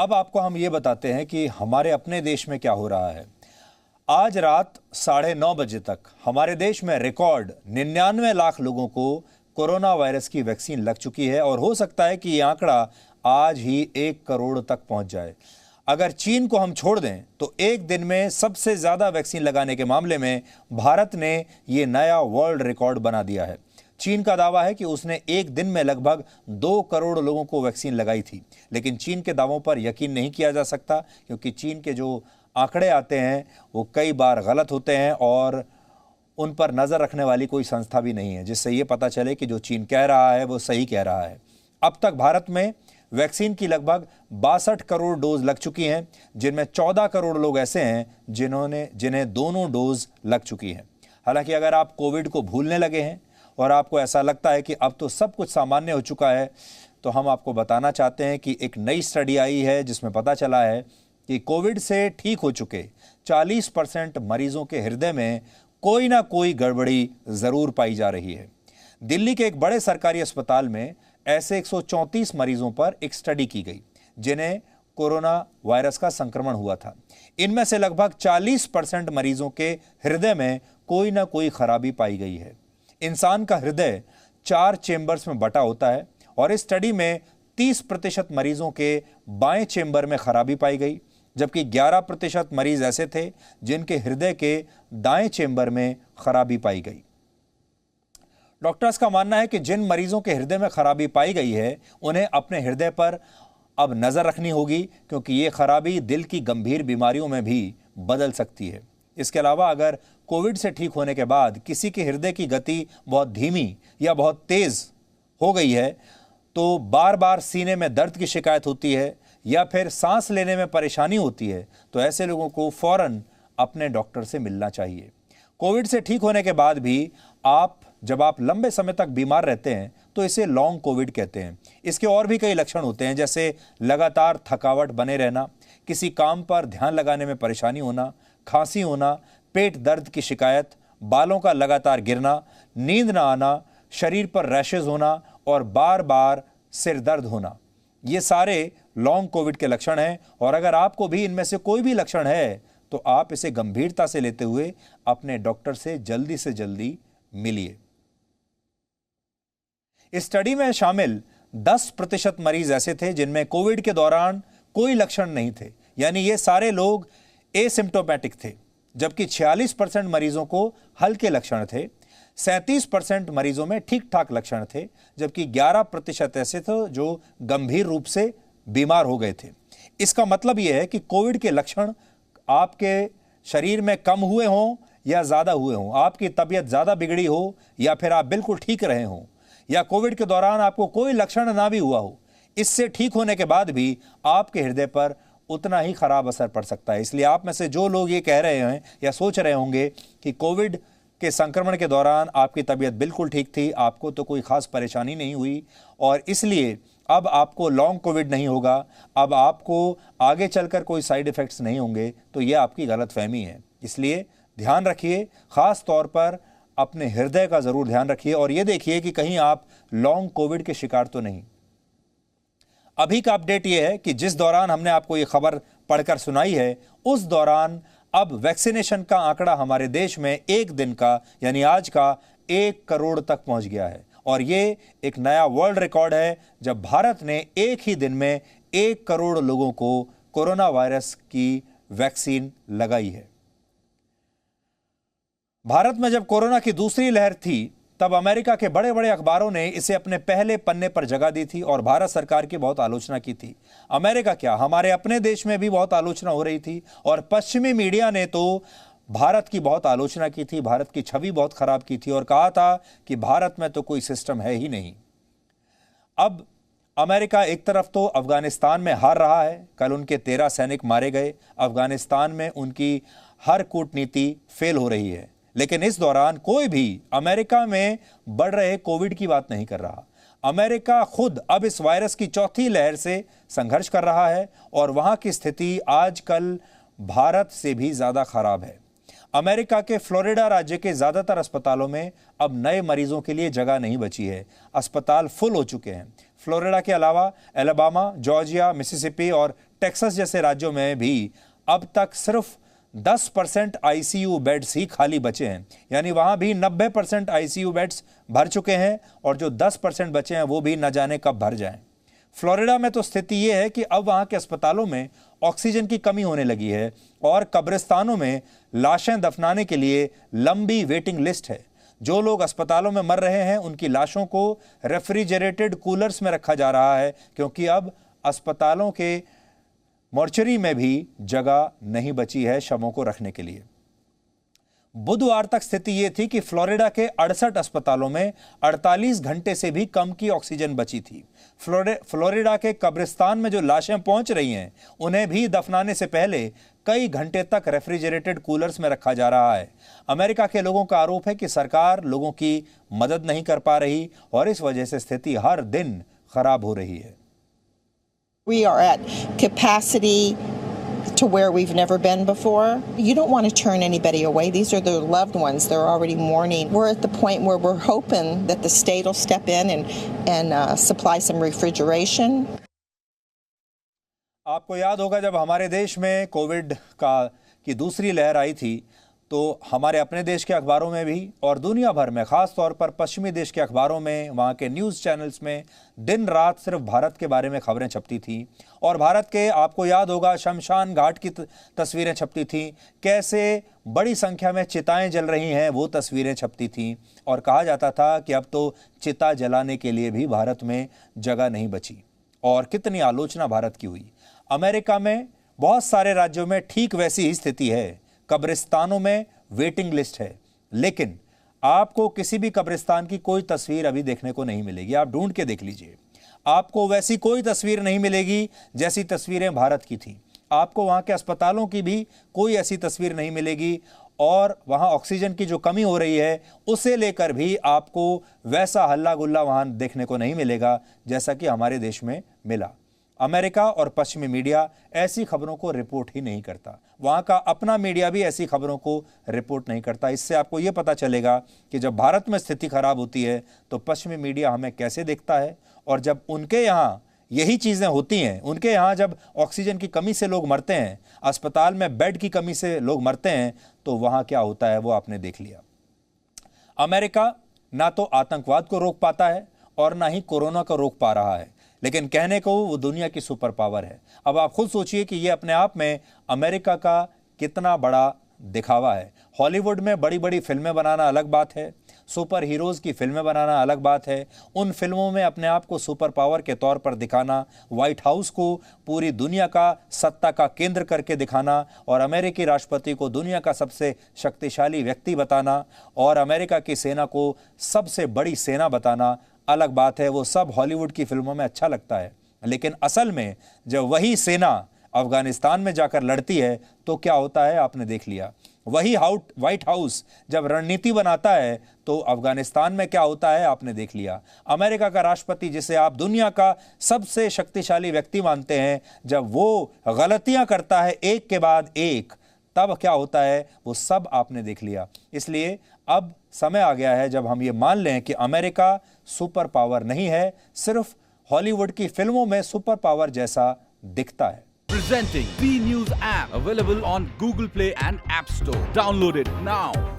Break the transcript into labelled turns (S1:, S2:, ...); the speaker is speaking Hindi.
S1: अब आपको हम ये बताते हैं कि हमारे अपने देश में क्या हो रहा है। आज रात 9:30 बजे तक हमारे देश में रिकॉर्ड 99 लाख लोगों को कोरोना वायरस की वैक्सीन लग चुकी है और हो सकता है कि ये आंकड़ा आज ही 1 करोड़ तक पहुंच जाए। अगर चीन को हम छोड़ दें तो एक दिन में सबसे ज्यादा वैक्सीन लगाने के मामले में भारत ने ये नया वर्ल्ड रिकॉर्ड बना दिया है। चीन का दावा है कि उसने एक दिन में लगभग 2 करोड़ लोगों को वैक्सीन लगाई थी, लेकिन चीन के दावों पर यकीन नहीं किया जा सकता क्योंकि चीन के जो आंकड़े आते हैं वो कई बार गलत होते हैं और उन पर नजर रखने वाली कोई संस्था भी नहीं है जिससे ये पता चले कि जो चीन कह रहा है वो सही कह रहा है। अब तक भारत में वैक्सीन की लगभग 62 करोड़ डोज लग चुकी हैं, जिनमें 14 करोड़ लोग ऐसे हैं जिन्हें दोनों डोज लग चुकी हैं। हालांकि अगर आप कोविड को भूलने लगे हैं और आपको ऐसा लगता है कि अब तो सब कुछ सामान्य हो चुका है, तो हम आपको बताना चाहते हैं कि एक नई स्टडी आई है जिसमें पता चला है कि कोविड से ठीक हो चुके 40% मरीजों के हृदय में कोई ना कोई गड़बड़ी जरूर पाई जा रही है। दिल्ली के एक बड़े सरकारी अस्पताल में ऐसे 134 मरीजों पर एक स्टडी की गई जिन्हें कोरोना वायरस का संक्रमण हुआ था। इनमें से लगभग 40% मरीजों के हृदय में कोई ना कोई खराबी पाई गई है। इंसान का हृदय 4 चेंबर्स में बटा होता है और इस स्टडी में 30% मरीजों के बाएं चेंबर में खराबी पाई गई, जबकि 11% मरीज ऐसे थे जिनके हृदय के दाएं चेंबर में खराबी पाई गई। डॉक्टर्स का मानना है कि जिन मरीजों के हृदय में खराबी पाई गई है उन्हें अपने हृदय पर अब नजर रखनी होगी क्योंकि ये खराबी दिल की गंभीर बीमारियों में भी बदल सकती है। इसके अलावा अगर कोविड से ठीक होने के बाद किसी के हृदय की गति बहुत धीमी या बहुत तेज हो गई है, तो बार बार सीने में दर्द की शिकायत होती है या फिर सांस लेने में परेशानी होती है, तो ऐसे लोगों को फौरन अपने डॉक्टर से मिलना चाहिए। कोविड से ठीक होने के बाद भी जब आप लंबे समय तक बीमार रहते हैं तो इसे लॉन्ग कोविड कहते हैं। इसके और भी कई लक्षण होते हैं, जैसे लगातार थकावट बने रहना, किसी काम पर ध्यान लगाने में परेशानी होना, खांसी होना, पेट दर्द की शिकायत, बालों का लगातार गिरना, नींद ना आना, शरीर पर रैशेज होना और बार बार सिर दर्द होना। ये सारे लॉन्ग कोविड के लक्षण हैं और अगर आपको भी इनमें से कोई भी लक्षण है तो आप इसे गंभीरता से लेते हुए अपने डॉक्टर से जल्दी मिलिए। इस स्टडी में शामिल 10% मरीज ऐसे थे जिनमें कोविड के दौरान कोई लक्षण नहीं थे, यानी ये सारे लोग एसिम्प्टोमेटिक थे, जबकि 46% मरीजों को हल्के लक्षण थे, 37% मरीजों में ठीक ठाक लक्षण थे, जबकि 11% ऐसे थे जो गंभीर रूप से बीमार हो गए थे। इसका मतलब यह है कि कोविड के लक्षण आपके शरीर में कम हुए हों या ज्यादा हुए हों, आपकी तबीयत ज्यादा बिगड़ी हो या फिर आप बिल्कुल ठीक रहे हों, या कोविड के दौरान आपको कोई लक्षण ना भी हुआ हो, इससे ठीक होने के बाद भी आपके हृदय पर उतना ही खराब असर पड़ सकता है। इसलिए आप में से जो लोग ये कह रहे हैं या सोच रहे होंगे कि कोविड के संक्रमण के दौरान आपकी तबीयत बिल्कुल ठीक थी, आपको तो कोई खास परेशानी नहीं हुई और इसलिए अब आपको लॉन्ग कोविड नहीं होगा, अब आपको आगे चलकर कोई साइड इफेक्ट्स नहीं होंगे, तो यह आपकी गलतफहमी है। इसलिए ध्यान रखिए, खास तौर पर अपने हृदय का जरूर ध्यान रखिए और यह देखिए कि कहीं आप लॉन्ग कोविड के शिकार तो नहीं। अभी का अपडेट यह है कि जिस दौरान हमने आपको यह खबर पढ़कर सुनाई है, उस दौरान अब वैक्सीनेशन का आंकड़ा हमारे देश में एक दिन का यानी आज का 1 करोड़ तक पहुंच गया है और यह एक नया वर्ल्ड रिकॉर्ड है जब भारत ने एक ही दिन में 1 करोड़ लोगों को कोरोना वायरस की वैक्सीन लगाई है। भारत में जब कोरोना की दूसरी लहर थी तब अमेरिका के बड़े बड़े अखबारों ने इसे अपने पहले पन्ने पर जगह दी थी और भारत सरकार की बहुत आलोचना की थी। अमेरिका क्या, हमारे अपने देश में भी बहुत आलोचना हो रही थी और पश्चिमी मीडिया ने तो भारत की बहुत आलोचना की थी, भारत की छवि बहुत खराब की थी और कहा था कि भारत में तो कोई सिस्टम है ही नहीं। अब अमेरिका एक तरफ तो अफगानिस्तान में हार रहा है, कल उनके 13 सैनिक मारे गए, अफगानिस्तान में उनकी हर कूटनीति फेल हो रही है, लेकिन इस दौरान कोई भी अमेरिका में बढ़ रहे कोविड की बात नहीं कर रहा। अमेरिका खुद अब इस वायरस की चौथी लहर से संघर्ष कर रहा है और वहां की स्थिति आजकल भारत से भी ज्यादा खराब है। अमेरिका के फ्लोरिडा राज्य के ज्यादातर अस्पतालों में अब नए मरीजों के लिए जगह नहीं बची है, अस्पताल फुल हो चुके हैं। फ्लोरिडा के अलावा अलाबामा, जॉर्जिया, मिसिसिपी और टेक्सास जैसे राज्यों में भी अब तक सिर्फ 10% आईसीयू बेड्स ही खाली बचे हैं, यानी वहां भी 90% आईसीयू बेड्स भर चुके हैं और जो 10% बचे हैं वो भी न जाने कब भर जाएं। फ्लोरिडा में तो स्थिति ये है कि अब वहां के अस्पतालों में ऑक्सीजन की कमी होने लगी है और कब्रिस्तानों में लाशें दफनाने के लिए लंबी वेटिंग लिस्ट है। जो लोग अस्पतालों में मर रहे हैं उनकी लाशों को रेफ्रिजरेटेड कूलर्स में रखा जा रहा है, क्योंकि अब अस्पतालों के मॉर्चरी में भी जगह नहीं बची है शवों को रखने के लिए। बुधवार तक स्थिति यह थी कि फ्लोरिडा के 68 अस्पतालों में 48 घंटे से भी कम की ऑक्सीजन बची थी। फ्लोरिडा के कब्रिस्तान में जो लाशें पहुंच रही हैं उन्हें भी दफनाने से पहले कई घंटे तक रेफ्रिजरेटेड कूलर्स में रखा जा रहा है। अमेरिका के लोगों का आरोप है कि सरकार लोगों की मदद नहीं कर पा रही और इस वजह से स्थिति हर दिन खराब हो रही है।
S2: We are at capacity to where we've never been before. You don't want to turn anybody away. These are their loved ones. They're already mourning. We're at the point where we're hoping that the state will step in and supply some refrigeration.
S1: आपको याद होगा जब हमारे देश में कोविड की दूसरी लहर आई थी तो हमारे अपने देश के अखबारों में भी और दुनिया भर में, खास तौर पर पश्चिमी देश के अखबारों में, वहाँ के न्यूज़ चैनल्स में दिन रात सिर्फ भारत के बारे में खबरें छपती थी। और भारत के, आपको याद होगा, शमशान घाट की तस्वीरें छपती थी, कैसे बड़ी संख्या में चिताएं जल रही हैं वो तस्वीरें छपती थीं और कहा जाता था कि अब तो चिता जलाने के लिए भी भारत में जगह नहीं बची। और कितनी आलोचना भारत की हुई। अमेरिका में बहुत सारे राज्यों में ठीक वैसी ही स्थिति है। कब्रिस्तानों में वेटिंग लिस्ट है, लेकिन आपको किसी भी कब्रिस्तान की कोई तस्वीर अभी देखने को नहीं मिलेगी। आप ढूंढ के देख लीजिए, आपको वैसी कोई तस्वीर नहीं मिलेगी जैसी तस्वीरें भारत की थी। आपको वहां के अस्पतालों की भी कोई ऐसी तस्वीर नहीं मिलेगी और वहां ऑक्सीजन की जो कमी हो रही है उसे लेकर भी आपको वैसा हल्ला गुल्ला वहां देखने को नहीं मिलेगा जैसा कि हमारे देश में मिला। अमेरिका और पश्चिमी मीडिया ऐसी खबरों को रिपोर्ट ही नहीं करता। वहाँ का अपना मीडिया भी ऐसी खबरों को रिपोर्ट नहीं करता। इससे आपको ये पता चलेगा कि जब भारत में स्थिति खराब होती है तो पश्चिमी मीडिया हमें कैसे देखता है, और जब उनके यहाँ यही चीज़ें होती हैं, उनके यहाँ जब ऑक्सीजन की कमी से लोग मरते हैं, अस्पताल में बेड की कमी से लोग मरते हैं, तो वहाँ क्या होता है वो आपने देख लिया। अमेरिका ना तो आतंकवाद को रोक पाता है और ना ही कोरोना को रोक पा रहा है, लेकिन कहने को वो दुनिया की सुपर पावर है। अब आप खुद सोचिए कि ये अपने आप में अमेरिका का कितना बड़ा दिखावा है। हॉलीवुड में बड़ी बड़ी फिल्में बनाना अलग बात है, सुपर हीरोज़ की फिल्में बनाना अलग बात है, उन फिल्मों में अपने आप को सुपर पावर के तौर पर दिखाना, व्हाइट हाउस को पूरी दुनिया का सत्ता का केंद्र करके दिखाना और अमेरिकी राष्ट्रपति को दुनिया का सबसे शक्तिशाली व्यक्ति बताना और अमेरिका की सेना को सबसे बड़ी सेना बताना अलग बात है। वो सब हॉलीवुड की फिल्मों में अच्छा लगता है, लेकिन असल में जब वही सेना अफगानिस्तान में जाकर लड़ती है तो क्या होता है आपने देख लिया। वही व्हाइट हाउस जब रणनीति बनाता है तो अफगानिस्तान में क्या होता है आपने देख लिया। अमेरिका का राष्ट्रपति, जिसे आप दुनिया का सबसे शक्तिशाली व्यक्ति मानते हैं, जब वो गलतियां करता है एक के बाद एक, तब क्या होता है वो सब आपने देख लिया। इसलिए अब समय आ गया है जब हम ये मान लें कि अमेरिका सुपर पावर नहीं है, सिर्फ हॉलीवुड की फिल्मों में सुपर पावर जैसा दिखता है।
S3: Presenting B News app, available on Google Play and App Store. Download it now.